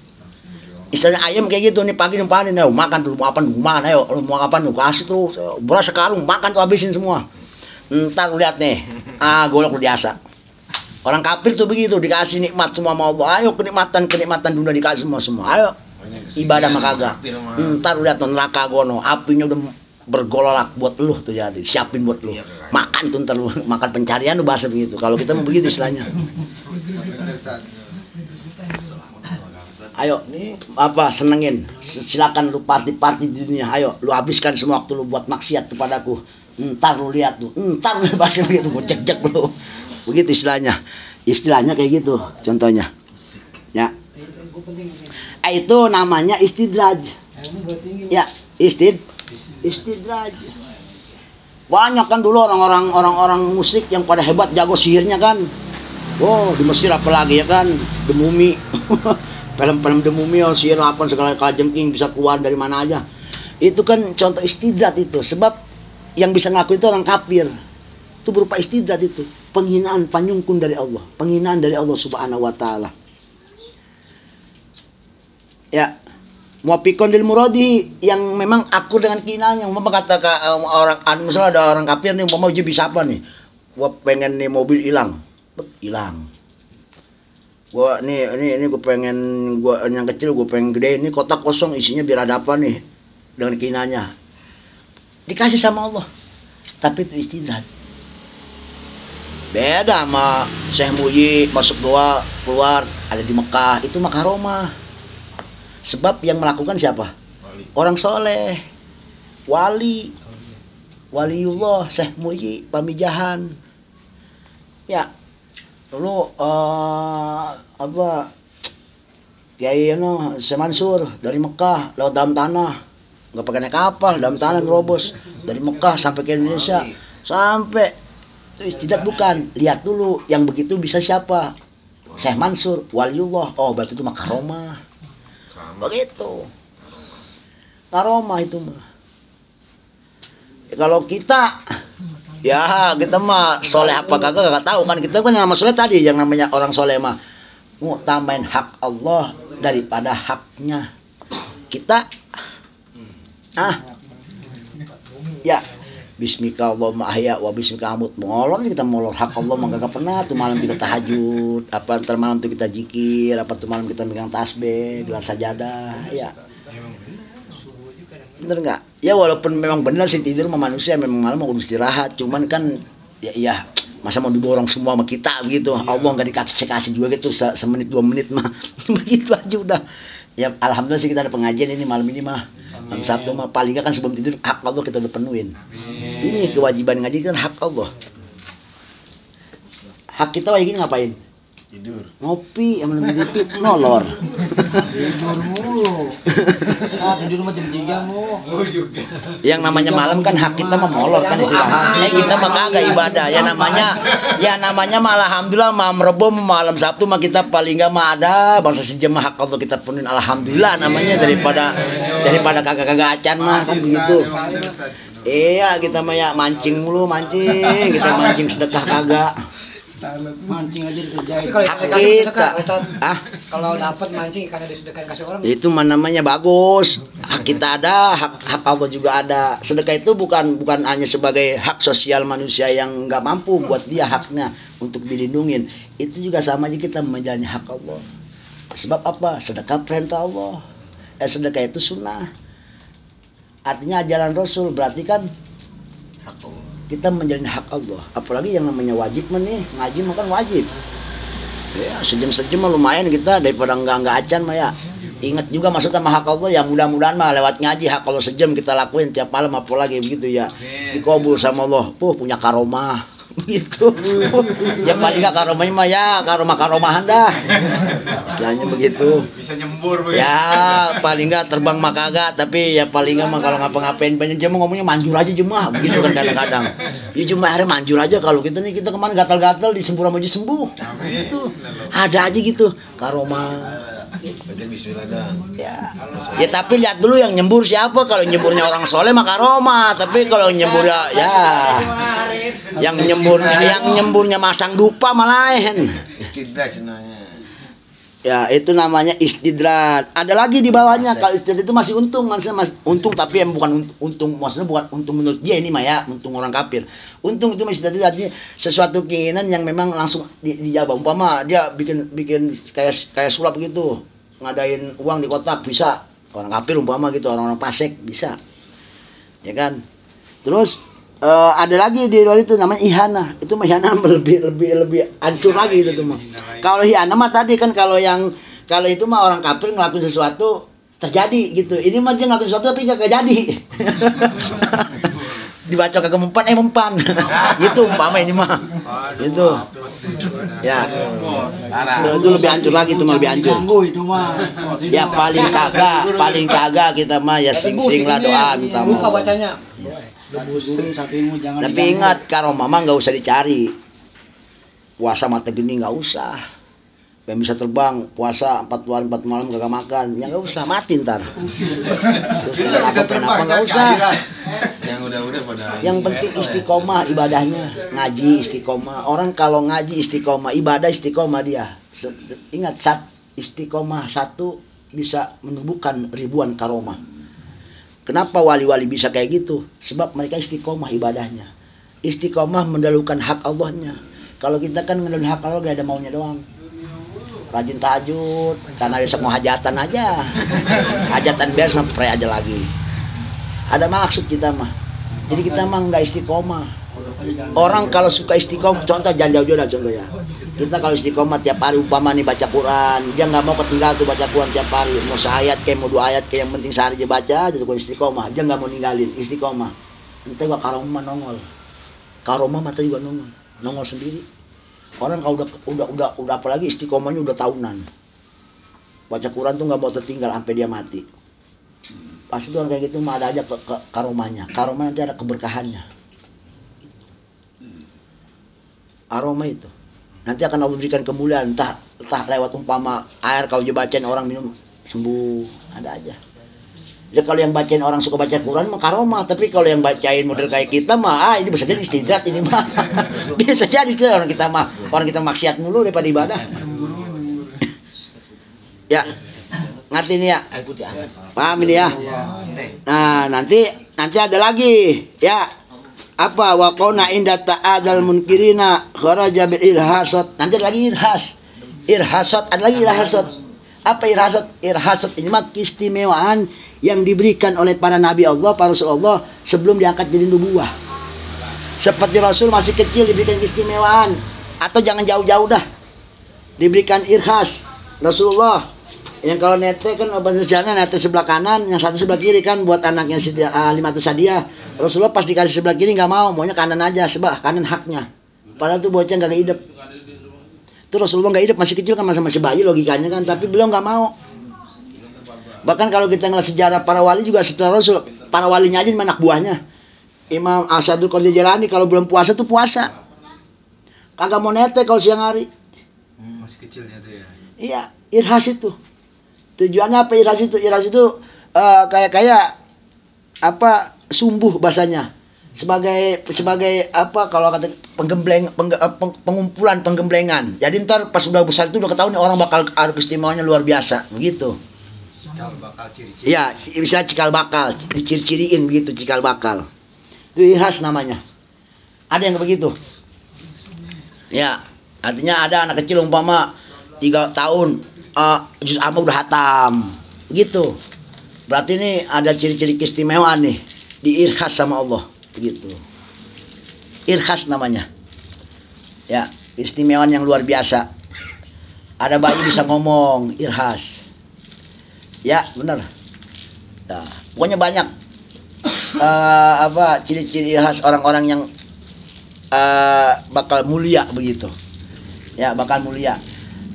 Istilahnya ayam kayak gitu nih pagi nyumpahin, ayo makan dulu, mau apa makan, ayo lu mau apa lu kasih terus, beras sekarung makan tuh habisin semua. Ntar lu lihat nih, golok lu biasa. Orang kafir tuh begitu, dikasih nikmat semua mau Allah, ayo kenikmatan dunia dikasih semua, ayo ibadah mah kagak. Ntar lu lihat neraka gono, apinya udah bergolak buat lu tuh jadi, siapin buat lu. Makan tuh ntar lu, makan pencarian lu bahasa begitu. Kalau kita mau begitu istilahnya. Ayo nih apa senengin, silakan lu party di dunia, ayo lu habiskan semua waktu lu buat maksiat kepadaku, Ntar lu lihat tuh, ntar lu pasti begitu, gue cek lu. Begitu istilahnya kayak gitu contohnya ya. Itu namanya istidraj ya. Istidraj banyak kan dulu orang musik yang pada hebat jago sihirnya kan. Di Mesir apalagi ya kan, The Mummy. Film-film The Mummy, sihir apa segala kalajengking bisa keluar dari mana aja. Itu kan contoh istidraj itu. Sebab yang bisa ngaku itu orang kafir. Itu berupa istidraj itu. Penghinaan, panyungkun dari Allah. Penghinaan dari Allah Subhanahu wa taala. Ya. Muafiqon lil muradi, yang memang akur dengan keinginannya. Umpama kata orang, misalnya ada orang kafir nih, umpama uji bisa apa nih? Gua pengen nih mobil hilang. Hilang. Gua ini gue pengen, gua yang kecil gue pengen gede, ini kotak kosong isinya biar ada apa nih dengan keinginannya. Dikasih sama Allah. Tapi itu istidraj. Beda sama Syekh Muyi masuk doa keluar ada di Mekah, itu makaromah. Sebab yang melakukan siapa? Orang soleh, wali, waliullah, Syekh Muyi Pamijahan. Ya, dulu Kiai Syekh Mansur dari Mekah lewat dalam tanah, nggak pakai naik kapal, dalam tanah nerobos dari Mekah sampai ke Indonesia, sampai itu istidraj bukan. Lihat dulu yang begitu bisa siapa? Syekh Mansur, waliullah. Oh, berarti itu makaromah. Begitu. Karomah itu mah. Kalau kita mah soleh apa kagak gak tahu kan. Kita kan yang nama soleh tadi, yang namanya orang soleh mah mau tambahin hak Allah daripada haknya kita. Ya, bismika Allahumma ahya wa bismika amut. Molor kita molor hak Allah mah kagak pernah. Tuh malam kita tahajud, apa ntar malam tuh kita zikir, apa tuh malam kita megang tasbih, gelar sajadah, ya. Bener nggak? Ya walaupun memang benar sih tidur sama manusia memang malam mau istirahat, cuman kan ya masa mau diborong semua sama kita begitu. Allah nggak dikasih juga gitu semenit 2 menit mah. Begitu aja udah. Ya alhamdulillah sih kita ada pengajian ini malam ini mah. Malam Sabtu mah paling nggak kan sebelum tidur hak Allah kita udah penuhin. Ini kewajiban ngaji kan hak Allah. Hak kita kayak gini ngapain? Tidur. Ngopi, yang meneliti nolor. Tidur mulu. Tidur mah jam 3 mu. Yang namanya malam kan hak kita mah molor kan istirahat. Kita mah kagak ibadah. Ya namanya malah alhamdulillah malam Rebo malam Sabtu mah kita paling enggak mah ada bangsa sejam hak Allah kita penuhin alhamdulillah namanya daripada kagak-kagak acan mah kan begitu. Iya, kita mah ya mancing mulu, kita mancing sedekah kagak. Mancing aja dikerjain. Tapi kalau dapat mancing ikannya disedekahin kasih orang. Itu namanya bagus. Hak kita ada, hak Allah juga ada. Sedekah itu bukan hanya sebagai hak sosial manusia yang nggak mampu buat dia haknya untuk dilindungin. Itu juga sama aja kita menjalani hak Allah. Sebab apa? Sedekah perintah Allah. Sedekah itu sunnah. Artinya ajaran Rasul, berarti kan hak Allah. Kita menjalani hak Allah. Apalagi yang namanya wajib mah nih, ngaji mah kan wajib. Ya, sejam-sejam mah lumayan kita daripada enggak acan mah ya. Ingat juga maksud sama hak Allah ya, mudah-mudahan mah lewat ngaji hak Allah sejam kita lakuin tiap malam apalagi begitu ya. Dikabul sama Allah. Punya karomah. Begitu. Ya paling enggak karomahnya mah ya karomahan dah. Istilahnya begitu. Bisa nyembur begitu. Ya paling enggak terbang mah kagak, tapi ya paling enggak mah kalau ngapa-ngapain banyak jemaah ngomongnya manjur aja jemaah begitu kan kadang-kadang. Ya jemaah hari manjur aja kalau kita nih kita kemana gatal-gatal disembur sama sembuh. Gitu. Ada aja gitu karomah. Ya tapi lihat dulu yang nyembur siapa. Kalau nyemburnya orang soleh mah karomah, tapi kalau nyembur ya yang nyemburnya masang dupa malahan. Istidraj namanya. Ya itu namanya istidraj. Ada lagi di bawahnya. Kalau istidraj itu masih untung, maksudnya untung tapi yang bukan untung, maksudnya bukan untung menurut dia ini mah ya, untung orang kafir. Untung itu masih artinya sesuatu keinginan yang memang langsung dijawab. Umpama dia bikin kayak sulap gitu, ngadain uang di kotak bisa. Orang kafir umpama gitu, orang-orang fasik bisa. Ya kan? Terus ada lagi di luar itu namanya ihana. Itu mah ihana lebih hancur lagi itu mah. Kalau ihana mah tadi kan kalau itu mah orang kafir ngelakuin sesuatu terjadi gitu. Ini mah dia ngelakuin sesuatu tapi nggak jadi. dibaca kagak mempan. Gitu umpama ini mah. Gitu. Ya. Itu lebih hancur lagi, itu mah lebih hancur. Ganggu itu mah. Ya paling kagak kita mah ya sing-sing lah doa minta Buka mau. bacanya. Guru satu ilmu jangan. Tapi ingat karomah mah nggak usah dicari. Puasa mata gini nggak usah. Yang bisa terbang puasa 4 hari 4 malam kagak makan, ya nggak usah, mati ntar. Terus kenapa nggak usah. Yang udah pada. Yang penting istiqomah ibadahnya, ngaji istiqomah. Orang kalau ngaji istiqomah, ibadah istiqomah dia. Ingat istiqomah satu bisa menumbuhkan ribuan karomah. Kenapa wali-wali bisa kayak gitu? Sebab mereka istiqomah ibadahnya. Istiqomah mendahulukan hak Allahnya. Kalau kita kan mendahulukan hak Allah gak ada maunya doang. Rajin tahajud, karena besok mau hajatan aja. Hajatan beres sampai aja lagi. Ada maksud kita mah. Jadi kita mah nggak istiqomah. Orang kalau suka istiqomah, contoh jangan jauh-jauh dah contoh ya. Kita kalau istiqomah tiap hari umpama nih baca Quran, dia nggak mau ketinggalan tuh baca Quran tiap hari. Mau seayat kayak mau 2 ayat kayak yang penting sehari aja baca aja tuh istiqomah. Dia nggak mau ninggalin istiqomah. Nanti gua karomah nongol. Karomah mata juga nongol sendiri. Orang kalau udah apalagi istiqomahnya udah tahunan. Baca Quran tuh nggak mau tertinggal sampai dia mati. Pasti tuh orang kayak gitu mah ada aja karomahnya. Karomah nanti ada keberkahannya. Aroma itu. Nanti akan Allah berikan kemuliaan, entah lewat umpama air kalau dibacain orang minum sembuh, ada aja. Jadi kalau yang bacain orang suka baca Quran mah karomah, tapi kalau yang bacain model kayak kita mah ini bisa jadi istidrat ini mah. Bisa jadi istidrat orang kita maksiat mulu daripada ibadah. Ya. Ngerti ini ya? Paham ini ya? Nah, nanti ada lagi ya. Apa waqona inda ta'adal munkirina kharaja bil irhasat. Nanti ada lagi irhasat, ada lagi irhasat. Apa irhasat? Irhasat ini mah keistimewaan yang diberikan oleh para nabi Allah, para rasul Allah sebelum diangkat jadi nubuah. Seperti Rasul masih kecil diberikan keistimewaan, atau jangan jauh-jauh dah. Diberikan irhas. Rasulullah yang kalau nete kan bahasa sejarahnya nete sebelah kanan, yang satu sebelah kiri kan buat anaknya Limatus Sadiah. Rasulullah pas dikasih sebelah kiri nggak maunya kanan aja, sebab kanan haknya. Padahal tuh bocah nggak hidup. Itu Rasulullah nggak hidup, masih kecil kan, masih bayi logikanya kan, tapi beliau nggak mau. Bahkan kalau kita ngeliat sejarah para wali juga setelah Rasul, para walinya aja anak buahnya. Imam Asyadul Qadir Jalani kalau belum puasa tuh puasa. Kagak mau nete kalau siang hari. Masih kecilnya tuh ya. Iya, irhas itu. Tujuannya apa irhas itu? Irhas itu kayak apa sumbuh bahasanya. Sebagai apa kalau kata penggemblengan. Jadi ntar pas udah besar itu udah ketahuan nih orang bakal ada keistimewaannya luar biasa, begitu. Cikal bakal ciri-ciri. Iya, bisa cikal bakal, diciri-ciriin begitu cikal bakal. Itu irhas namanya. Ada yang begitu. Ya, artinya ada anak kecil umpama 3 tahun juz amma udah hatam. Begitu. Berarti ini ada ciri-ciri keistimewaan nih, diirhas sama Allah, begitu. Irhas namanya. Ya, keistimewaan yang luar biasa. Ada bayi bisa ngomong, irhas. Ya, benar. Nah, pokoknya banyak ciri-ciri khas orang-orang yang bakal mulia begitu. Ya, bakal mulia.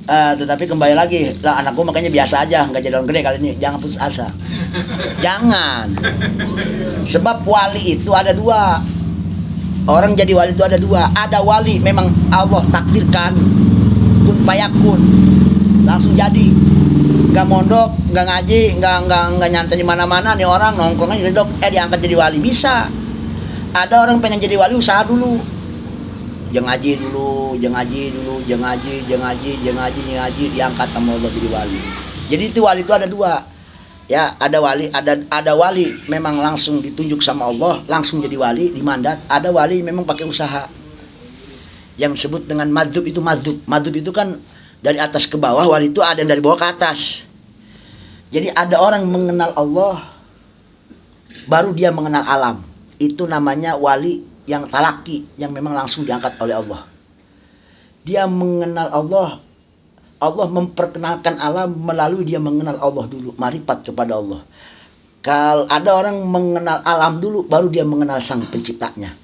Tetapi kembali lagi, lah anakku makanya biasa aja, nggak jadi orang gede kali ini. Jangan putus asa. Jangan. Sebab wali itu ada 2. Orang jadi wali itu ada 2. Ada wali memang Allah takdirkan, kun fayakun, langsung jadi. Nggak mondok, nggak ngaji, nggak nyantai di mana-mana nih orang nongkrongnya jadi dok, diangkat jadi wali bisa. Ada orang pengen jadi wali usaha dulu, jangan ngaji dulu, diangkat sama Allah jadi wali. Jadi itu wali itu ada 2, ya ada wali memang langsung ditunjuk sama Allah, langsung jadi wali, dimandat. Ada wali memang pakai usaha, yang disebut dengan madzub itu itu kan dari atas ke bawah, wali itu ada yang dari bawah ke atas. Jadi ada orang mengenal Allah, baru dia mengenal alam. Itu namanya wali yang talaki, yang memang langsung diangkat oleh Allah. Dia mengenal Allah, Allah memperkenalkan alam melalui dia mengenal Allah dulu, marifat kepada Allah. Kalau ada orang mengenal alam dulu, baru dia mengenal sang penciptanya.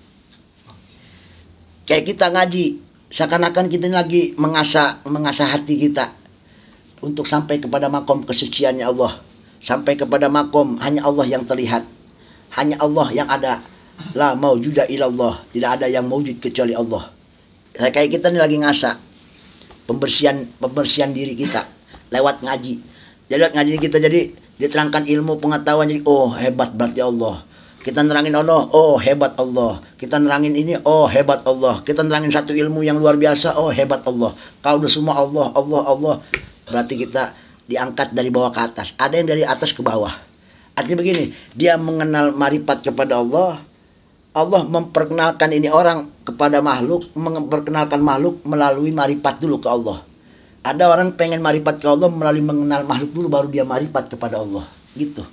Kayak kita ngaji, seakan-akan kita ini lagi mengasah hati kita untuk sampai kepada makom kesuciannya Allah, sampai kepada makom hanya Allah yang terlihat, hanya Allah yang ada. La maujuda illallah, tidak ada yang maujud kecuali Allah. Kayak kita ini lagi ngasah pembersihan diri kita lewat ngaji. Jadi lewat ngaji kita jadi diterangkan ilmu pengetahuan, jadi oh hebat berarti Allah. Kita nerangin Allah, oh hebat Allah. Kita nerangin ini, oh hebat Allah. Kita nerangin satu ilmu yang luar biasa, oh hebat Allah. Kalau udah semua Allah, Allah, Allah, berarti kita diangkat dari bawah ke atas. Ada yang dari atas ke bawah. Artinya begini, dia mengenal marifat kepada Allah. Allah memperkenalkan ini orang kepada makhluk, memperkenalkan makhluk melalui marifat dulu ke Allah. Ada orang pengen marifat ke Allah melalui mengenal makhluk dulu, baru dia marifat kepada Allah. Gitu.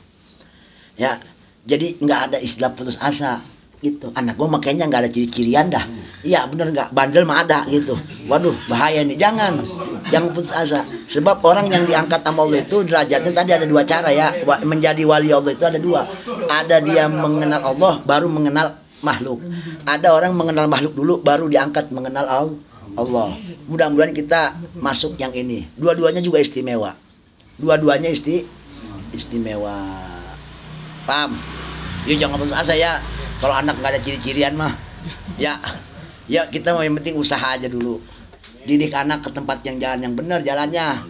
Ya, jadi nggak ada istilah putus asa. Gitu. Anak gue makanya nggak ada ciri-cirian dah. Iya bener nggak, bandel mah ada gitu. Waduh bahaya nih, jangan putus asa. Sebab orang yang diangkat sama Allah itu derajatnya tadi ada dua cara ya. Menjadi wali Allah itu ada dua. Ada dia mengenal Allah, baru mengenal makhluk. Ada orang mengenal makhluk dulu, baru diangkat mengenal Allah. Mudah-mudahan kita masuk yang ini. Dua-duanya juga istimewa. Dua-duanya istimewa. Paham? Yuk jangan putus asa ya. Kalau anak nggak ada ciri-cirian mah, ya kita mau yang penting usaha aja dulu. Didik anak ke tempat yang jalan yang benar jalannya.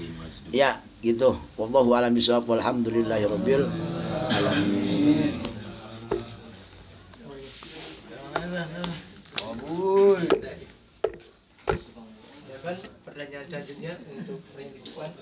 Ya gitu. Wallahu a'lam bishawab. Walhamdulillahirabbil alamin. Ya kan, pertanyaan selanjutnya untuk yang di depan.